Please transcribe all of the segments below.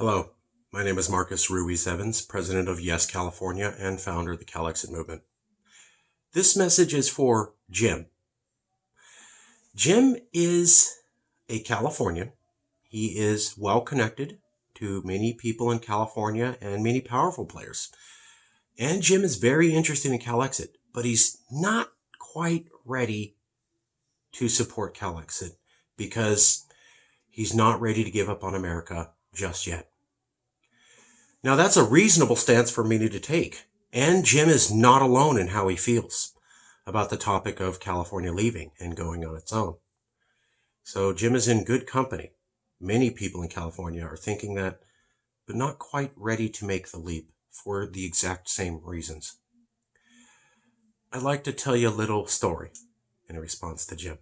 Hello, my name is Marcus Ruiz Evans, president of Yes California and founder of the CalExit movement. This message is for Jim. Jim is a Californian. He is well connected to many people in California and many powerful players. And Jim is very interested in CalExit, but he's not quite ready to support CalExit because he's not ready to give up on America just yet. Now, that's a reasonable stance for many to take, and Jim is not alone in how he feels about the topic of California leaving and going on its own. So Jim is in good company. Many people in California are thinking that, but not quite ready to make the leap for the exact same reasons. I'd like to tell you a little story in response to Jim.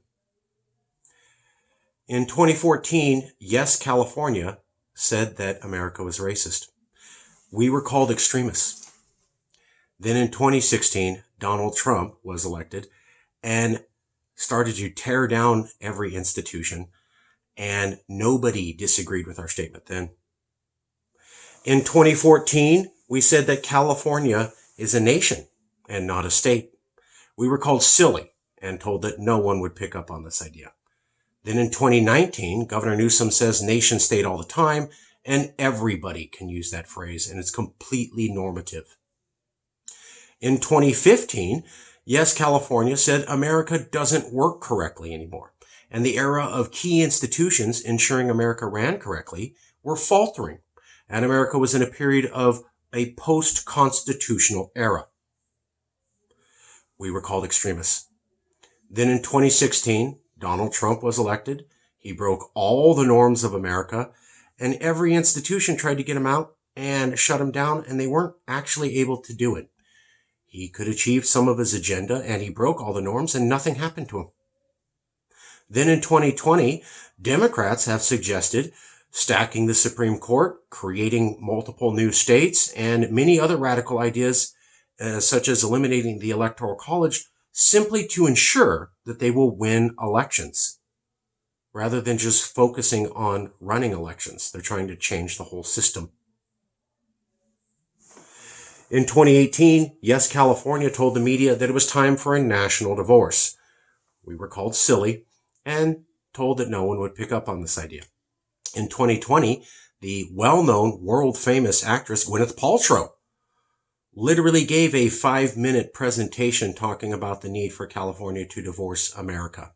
In 2014, Yes California said that America was racist. We were called extremists. Then in 2016, Donald Trump was elected and started to tear down every institution, and nobody disagreed with our statement then. In 2014, we said that California is a nation and not a state. We were called silly and told that no one would pick up on this idea. Then in 2019, Governor Newsom says nation state all the time, and everybody can use that phrase, and it's completely normative. In 2015, Yes California said America doesn't work correctly anymore, and the era of key institutions ensuring America ran correctly were faltering, and America was in a period of a post-constitutional era. We were called extremists. Then in 2016, Donald Trump was elected. He broke all the norms of America, and every institution tried to get him out and shut him down, and they weren't actually able to do it. He could achieve some of his agenda, and he broke all the norms, and nothing happened to him. Then in 2020, Democrats have suggested stacking the Supreme Court, creating multiple new states, and many other radical ideas, such as eliminating the Electoral College, simply to ensure that they will win elections, rather than just focusing on running elections. They're trying to change the whole system. In 2018, Yes California told the media that it was time for a national divorce. We were called silly and told that no one would pick up on this idea. In 2020, the well-known, world-famous actress Gwyneth Paltrow literally gave a 5-minute presentation talking about the need for California to divorce America.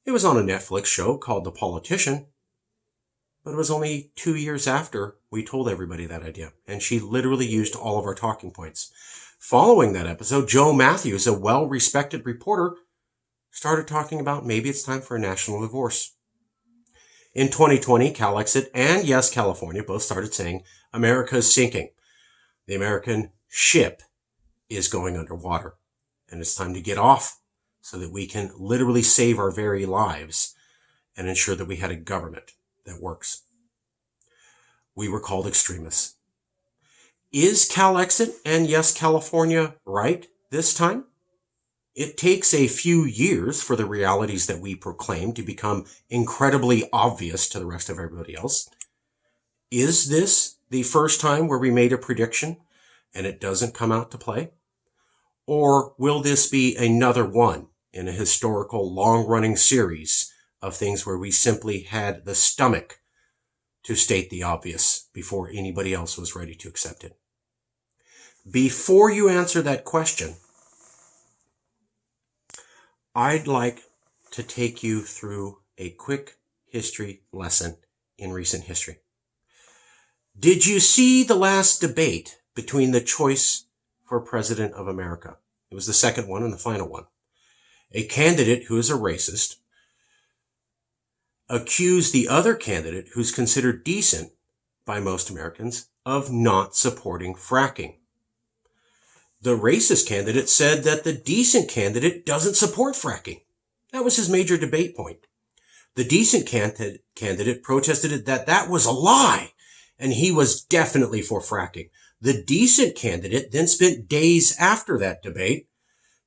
It was on a Netflix show called The Politician, but it was only 2 years after we told everybody that idea, and she literally used all of our talking points. Following that episode, Joe Matthews, a well-respected reporter, started talking about maybe it's time for a national divorce. In 2020, CalExit and Yes California both started saying America is sinking. The American ship is going underwater, and it's time to get off so that we can literally save our very lives and ensure that we had a government that works. We were called extremists. Is CalExit and Yes California right this time? It takes a few years for the realities that we proclaim to become incredibly obvious to the rest of everybody else. Is this the first time where we made a prediction and it doesn't come out to play? Or will this be another one in a historical long-running series of things where we simply had the stomach to state the obvious before anybody else was ready to accept it? Before you answer that question, I'd like to take you through a quick history lesson in recent history. Did you see the last debate between the choice for President of America? It was the second one and the final one. A candidate who is a racist accused the other candidate, who's considered decent by most Americans, of not supporting fracking. The racist candidate said that the decent candidate doesn't support fracking. That was his major debate point. The decent candidate protested that was a lie, and he was definitely for fracking. The decent candidate then spent days after that debate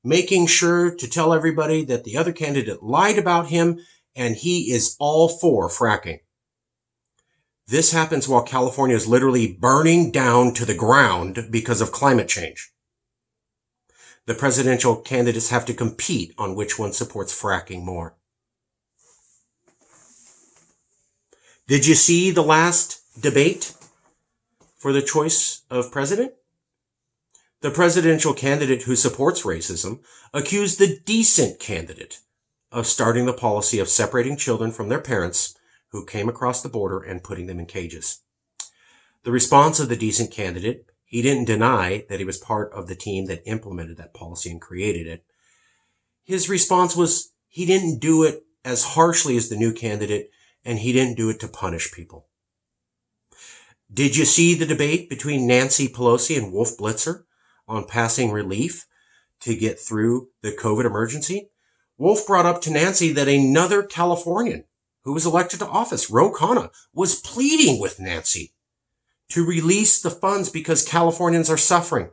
making sure to tell everybody that the other candidate lied about him and he is all for fracking. This happens while California is literally burning down to the ground because of climate change. The presidential candidates have to compete on which one supports fracking more. Did you see the last debate for the choice of president? The presidential candidate who supports racism accused the decent candidate of starting the policy of separating children from their parents who came across the border and putting them in cages. The response of the decent candidate, he didn't deny that he was part of the team that implemented that policy and created it. His response was he didn't do it as harshly as the new candidate, and he didn't do it to punish people. Did you see the debate between Nancy Pelosi and Wolf Blitzer on passing relief to get through the COVID emergency? Wolf brought up to Nancy that another Californian who was elected to office, Ro Khanna, was pleading with Nancy to release the funds because Californians are suffering.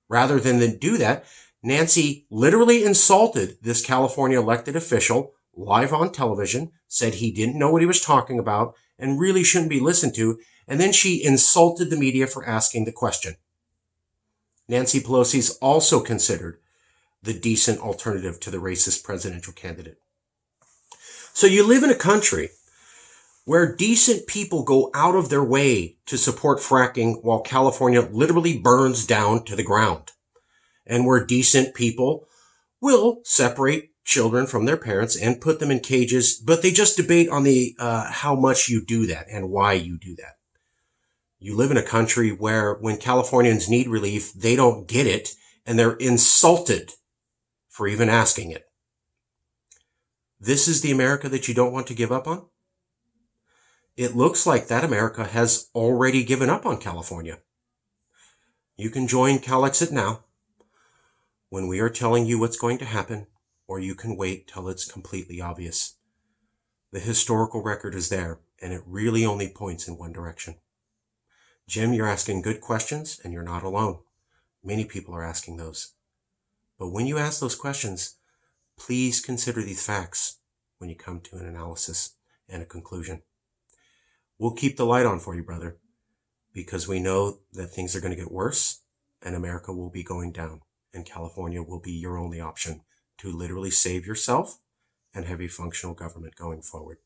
Rather than do that, Nancy literally insulted this California elected official live on television, said he didn't know what he was talking about and really shouldn't be listened to, and then she insulted the media for asking the question. Nancy Pelosi's also considered the decent alternative to the racist presidential candidate. So you live in a country where decent people go out of their way to support fracking while California literally burns down to the ground, and where decent people will separate children from their parents and put them in cages, but they just debate on the how much you do that and why you do that. You live in a country where when Californians need relief, they don't get it, and they're insulted for even asking it. This is the America that you don't want to give up on? It looks like that America has already given up on California. You can join CalExit now when we are telling you what's going to happen, or you can wait till it's completely obvious. The historical record is there, and it really only points in one direction. Jim, you're asking good questions, and you're not alone. Many people are asking those. But when you ask those questions, please consider these facts when you come to an analysis and a conclusion. We'll keep the light on for you, brother, because we know that things are going to get worse, and America will be going down, and California will be your only option to literally save yourself and have a functional government going forward.